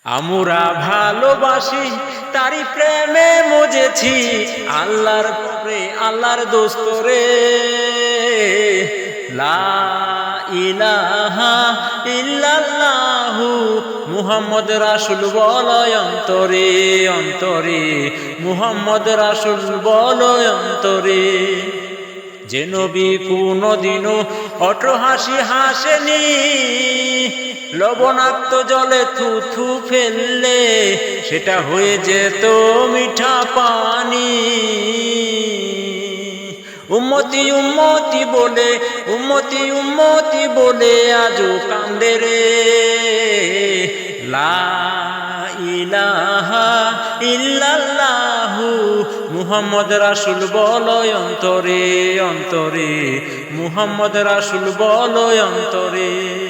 আমরা ভালোবাসি তারি প্রেমে মজেছি, আল্লাহর পরে আল্লাহর দোস্ত রে। লা ইলাহা ইল্লাল্লাহু মুহাম্মদ রাসূল বলয় অন্তরে অন্তরে, মুহাম্মদ রাসূল বলয় অন্তরে। যে নবী কোনদিনও অট্টহাসি হাসেনি, লবণাক্ত জলে থুথু ফেললে সেটা হয়ে যেত মিঠা পানি। উম্মতি উম্মতি বলে, উম্মতি উম্মতি বলে আজও কান্দে রে। লা ইলাহা ইল্লাল্লাহু মুহাম্মদ রাসূল বলয় অন্তরে অন্তরে, মুহাম্মদ রাসূল বলয় অন্তরে।